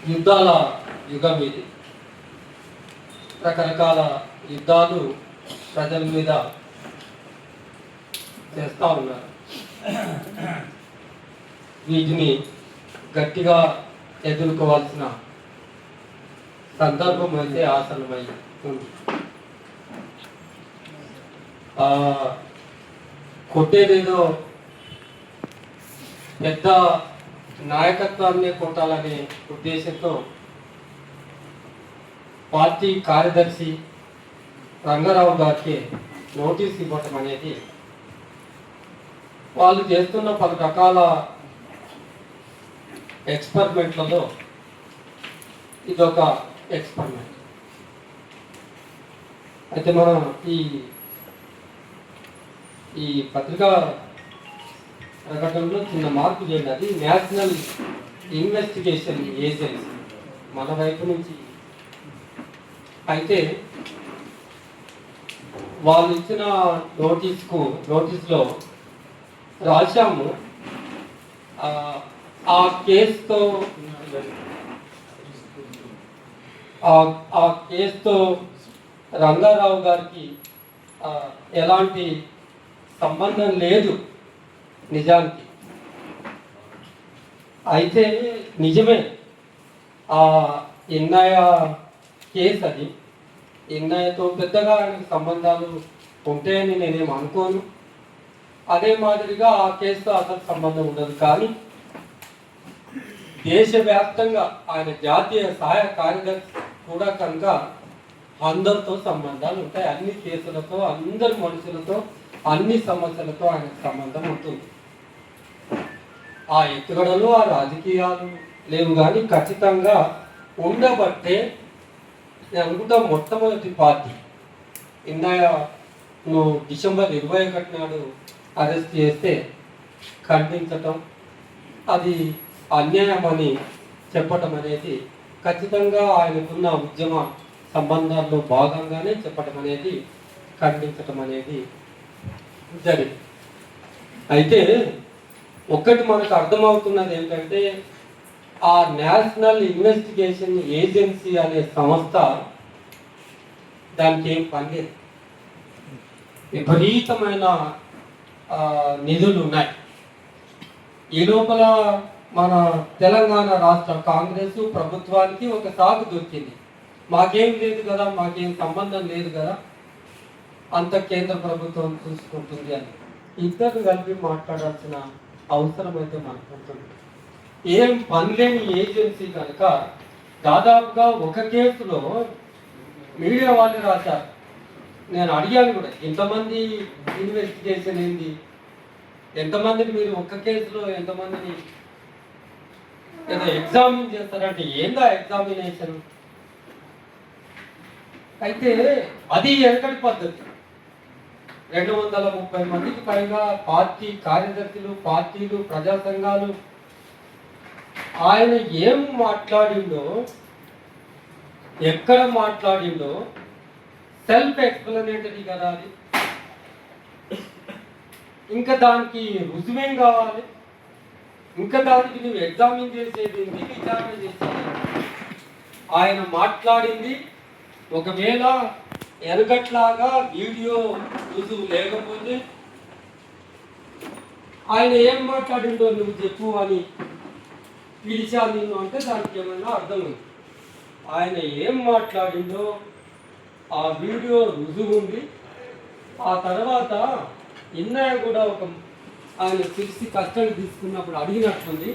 యుద్ధాల యుగం ఇది. రకరకాల యుద్ధాలు ప్రజల మీద చేస్తూ ఉన్నారు. వీటిని గట్టిగా ఎదుర్కోవాల్సిన సందర్భం అయితే ఆసన్నమై ఉంది. కొట్టేదేదో పెద్ద నాయకత్వాన్ని కొట్టాలనే ఉద్దేశంతో పార్టీ కార్యదర్శి రంగారావు గారికి నోటీస్ ఇవ్వటం అనేది వాళ్ళు చేస్తున్న పలు రకాల ఎక్స్పెరిమెంట్లలో ఇదొక ఎక్స్పెరిమెంట్. అయితే మనం ఈ పత్రికా ప్రకటనలో చిన్న మార్పు చేయండి. అది నేషనల్ ఇన్వెస్టిగేషన్ ఏజెన్సీ మన వైపు నుంచి. అయితే వాళ్ళు ఇచ్చిన నోటీస్లో రాశాము, ఆ కేసుతో రంగారావు గారికి ఎలాంటి సంబంధం లేదు నిజానికి. అయితే నిజమే, ఆ ఎన్ఐఏ కేసు అది. ఎన్ఐఏతో పెద్దగా ఆయనకు సంబంధాలు ఉంటాయని నేనేం అనుకోను. అదే మాదిరిగా ఆ కేసుతో అసలు సంబంధం ఉండదు. కానీ దేశవ్యాప్తంగా ఆయన జాతీయ సహాయ కార్యదర్శి కూడా కనుక అందరితో సంబంధాలు ఉంటాయి. అన్ని కేసులతో, అందరి మనుషులతో, అన్ని సమస్యలతో ఆయనకు సంబంధం ఉంటుంది. ఆ ఎత్తుగడలు, ఆ రాజకీయాలు లేవు, కానీ ఖచ్చితంగా ఉండబట్టే నేను అనుకుంటా మొట్టమొదటి పార్టీ నువ్వు డిసెంబర్ 21 నాడు అరెస్ట్ చేస్తే ఖండించటం, అది అన్యాయం అని చెప్పటం అనేది ఖచ్చితంగా ఆయనకున్న ఉద్యమ సంబంధాల్లో భాగంగానే చెప్పటం అనేది, ఖండించటం అనేది జరిగింది. అయితే ఒక్కటి మనకు అర్థమవుతున్నది ఏంటంటే, ఆ నేషనల్ ఇన్వెస్టిగేషన్ ఏజెన్సీ అనే సంస్థ, దానికి ఏం పని లేదు. విపరీతమైన నిధులు ఉన్నాయి. ఈ లోపల మన తెలంగాణ రాష్ట్ర కాంగ్రెస్ ప్రభుత్వానికి ఒక సాగు దొరికింది. మాకేం లేదు కదా, మాకేం సంబంధం లేదు కదా, అంత కేంద్ర ప్రభుత్వం చూసుకుంటుంది అని. ఇద్దరు కలిపి మాట్లాడాల్సిన అవసరం అయితే మనకు ఉంటుంది. ఏం పని లేని ఏజెన్సీ కనుక దాదాపుగా ఒక కేసులో మీడియా వాళ్ళు రాశారు. నేను అడిగాను కూడా, ఎంతమంది ఇన్వెస్టిగేషన్ ఏంది, ఎంతమందిని మీరు ఒక్క కేసులో ఎంతమందిని ఏదో ఎగ్జామిన్ చేస్తారంటే ఏందా ఎగ్జామినేషన్? అయితే అది ఎక్కడి పద్ధతి. 230 మందికి పైగా పార్టీ కార్యదర్శులు, పార్టీలు, ప్రజా సంఘాలు. ఆయన ఏం మాట్లాడిండో, ఎక్కడ మాట్లాడిండో సెల్ఫ్ ఎక్స్ప్లెనేటరీ కదా అది. ఇంకా దానికి రుజువేం కావాలి? ఇంకా దానికి నువ్వు ఎగ్జామిన్ చేసేది, విచారణ చేసేది. ఆయన మాట్లాడింది ఒకవేళ ఎనగట్లాగా వీడియో రుజువు లేకపోతే ఆయన ఏం మాట్లాడిండో నువ్వు చెప్పు అని పిలిచాను నేను అంటే దానికి ఏమైనా అర్థం ఉంది. ఆయన ఏం మాట్లాడిండో ఆ వీడియో రుజువు ఉంది. ఆ తర్వాత ఎన్నయ్య కూడా ఆయన పిలిచి కస్టడీ తీసుకున్నప్పుడు అడిగినట్టుంది,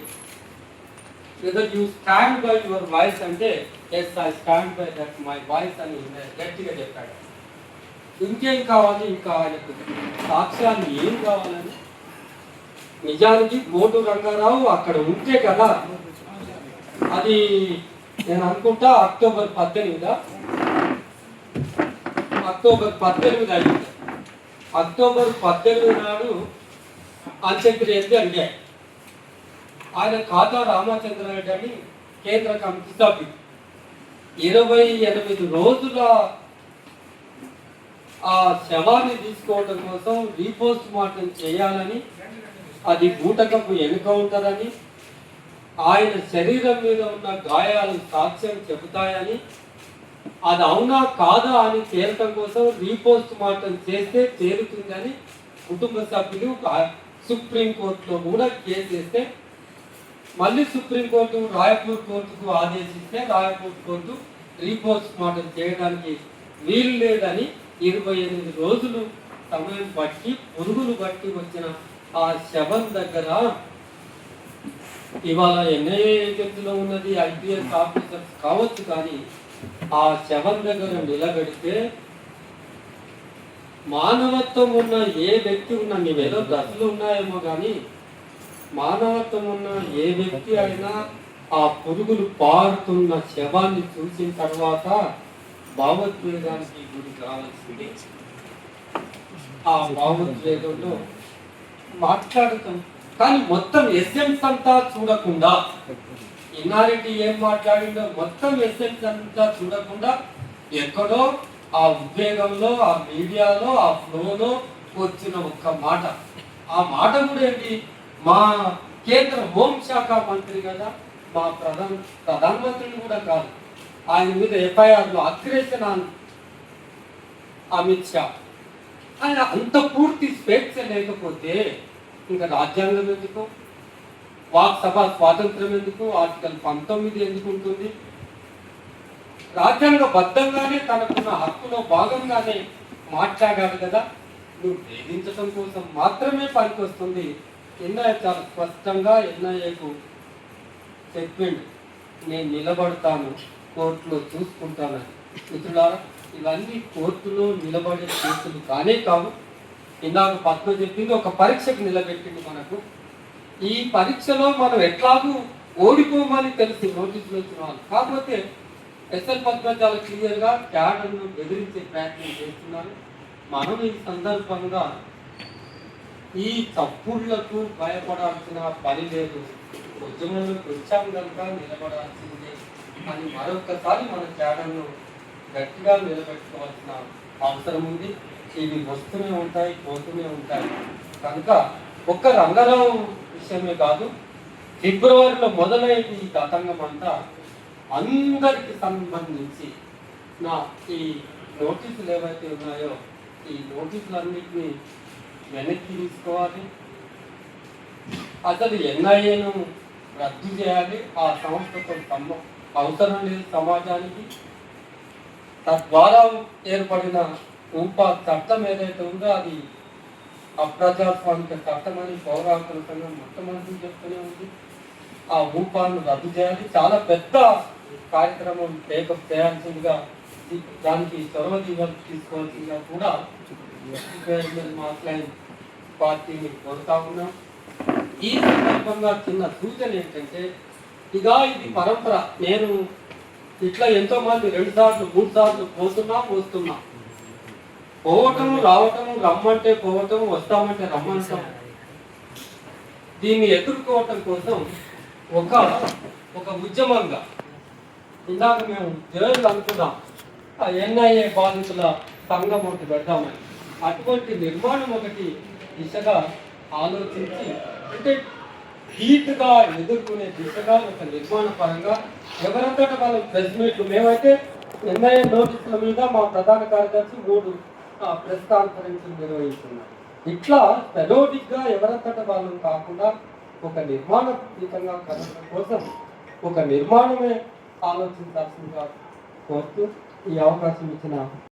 whether you stand by your voice అంటే yes I stand by that my voice అని గట్టిగా చెప్పాడు. ఇంకేం కావాలి? ఇంకా ఆయనకు సాక్ష్యాలు ఏం కావాలని. నిజానికి గోటు రంగారావు అక్కడ ఉంటే కదా, అది నేను అనుకుంటా అక్టోబర్ 18 అయింది. అక్టోబర్ 18 నాడు అంత్యక్రియలు జరిగాయి. ఆయన ఖాతా రామచంద్రారెడ్డి అని కేంద్ర కమిటీ సభ్యుడు 28 రోజుల ఆ శవాన్ని తీసుకోవడం కోసం రీపోస్ట్ మార్టం చేయాలని, అది బూటకపు ఎన్కౌంటర్ అని, ఆయన శరీరం మీద ఉన్న గాయాలు సాక్ష్యం చెబుతాయని, అది అవునా కాదా అని తేలటం కోసం రీపోస్ట్ మార్టం చేస్తే తేలుతుందని కుటుంబ సభ్యులు సుప్రీంకోర్టులో కూడా కేసు వేస్తే, మళ్ళీ సుప్రీంకోర్టు రాయపూర్ కోర్టుకు ఆదేశిస్తే రాయపూర్ కోర్టు రీపోస్ట్ మార్టం చేయడానికి వీలు లేదని 28 రోజులు సమయం బట్టి పురుగులు బట్టి వచ్చిన ఆ శవం దగ్గర ఇవాళ ఎన్ఐఏ ఏజెంట్లో ఉన్నది ఐపీఎస్ ఆఫీసర్స్ కావచ్చు, కానీ ఆ శవం దగ్గర నిలబెడితే మానవత్వం ఉన్న ఏ వ్యక్తి ఉన్నా, నీవేదో దశలు ఉన్నాయేమో కానీ మానవత్వం ఉన్న ఏ వ్యక్తి అయినా ఆ పురుగులు పారుతున్న శవాన్ని చూసిన తర్వాత భావోద్వేగానికి గురి కావాల్సింది. ఆ భావోద్వేగంలో మాట్లాడుతాం, కానీ మొత్తం ఎసెన్స్ అంతా చూడకుండా, ఇన్నారెడ్డి ఏం మాట్లాడిందో మొత్తం ఎసెన్స్ అంతా చూడకుండా ఎక్కడో ఆ ఉద్వేగంలో, ఆ మీడియాలో, ఆ ఫ్లోలో వచ్చిన ఒక్క మాట, ఆ మాట కూడా ఏంటి, మా కేంద్ర హోంశాఖ మంత్రి కదా, మా ప్రధానమంత్రిని కూడా కాదు, ఆయన మీద ఎఫ్ఐఆర్లో అగ్రెషన్ ఆన్ అమిత్ షా. ఆయన అంత పూర్తి స్వేచ్ఛ లేకపోతే ఇంకా రాజ్యాంగం ఎందుకు, వాక్ సభ స్వాతంత్రం ఎందుకు, ఆర్టికల్ 19 ఎందుకు ఉంటుంది? రాజ్యాంగబద్ధంగానే తనకున్న హక్కులో భాగంగానే మాట్లాడాడు కదా. నువ్వు వేధించడం కోసం మాత్రమే పనికి వస్తుంది. ఎన్ఐఏ చాలా స్పష్టంగా ఎన్ఐఏకు చెప్పిండు, నేను నిలబడతాను, కోర్టులో చూసుకుంటానని. మిత్రులారా, ఇవన్నీ కోర్టులో నిలబడే కేసులు కానే కావు. ఇందాక పద్మ చెప్పింది, ఒక పరీక్షకు నిలబెట్టింది మనకు. ఈ పరీక్షలో మనం ఎట్లాగూ ఓడిపోమని తెలిసి నోటీసులు వచ్చిన వాళ్ళు, కాకపోతే ఎస్ఎల్ పద్మ చాలా క్లియర్గా క్యాడర్ను బెదిరించే ప్రయత్నం చేస్తున్నారు. మనం ఈ సందర్భంగా ఈ తప్పుళ్లకు భయపడాల్సిన పని లేదు, ఉద్యమంలోకి వచ్చాం కనుక నిలబడాల్సిందే అని మరొకసారి మన క్యాడర్ను గట్టిగా నిలబెట్టుకోవాల్సిన అవసరం ఉంది. ఇవి వస్తూనే ఉంటాయి, పోతూనే ఉంటాయి. కనుక ఒక్క రంగారావు విషయమే కాదు, ఫిబ్రవరిలో మొదలైంది ఈ తతంగం అంతా అందరికి సంబంధించి. ఈ నోటీసులు ఏవైతే ఉన్నాయో ఈ నోటీసులన్నింటినీ వెనక్కి తీసుకోవాలి. అసలు ఎన్ఐఏను రద్దు చేయాలి, ఆ సంస్థతో అవసరం లేదు సమాజానికి. తద్వారా ఏర్పడిన ఊపా చట్టం ఏదైతే ఉందో అది అప్రజాస్వామిక చట్టం అని పౌర హక్కుల సంఘం మొట్టమొదటి చెప్తూనే ఉంది. ఆ ఊపాను రద్దు చేయాలి, చాలా పెద్ద కార్యక్రమం టేకప్ చేయాల్సిందిగా, దానికి చొరవ తీసుకోవాల్సిందిగా కూడా మాట్లాడిన పార్టీని కోరుతా ఉన్నాం. ఈ సందర్భంగా చిన్న సూచన ఏంటంటే, ఇక ఇది పరంపర. నేను ఇట్లా ఎంతో మంది 2 సార్లు 3 సార్లు వస్తున్నా, పోవటం రావటం, రమ్మంటే పోవటం, వస్తామంటే రమ్మంటాం. దీన్ని ఎదుర్కోవటం కోసం ఒక ఉద్యమంగా ఇందాక మేము జైలు అనుకున్నాం, ఎన్ఐఏ బాధితుల సంఘం ఒకటి పెడతామని. అటువంటి నిర్మాణం ఒకటి దిశగా ఆలోచించి, అంటే ధీటుగా ఎదుర్కొనే దిశగా ఒక నిర్మాణ పరంగా ఎవరంతటా వాళ్ళ ప్రెస్ మీట్లు, మేమైతే ఎన్ఐఏ నోటీసుల మీద మా ప్రధాన కార్యదర్శి 3 ప్రెస్ కాన్ఫరెన్స్లు నిర్వహిస్తున్నాం. ఇట్లా పెరోడిక్గా ఎవరంతటా వాళ్ళు కాకుండా ఒక నిర్మాణాత్మకంగా కలగడం కోసం ఒక నిర్మాణమే ఆలోచించాల్సిందిగా కోరుతూ ఈ అవకాశం ఇచ్చిన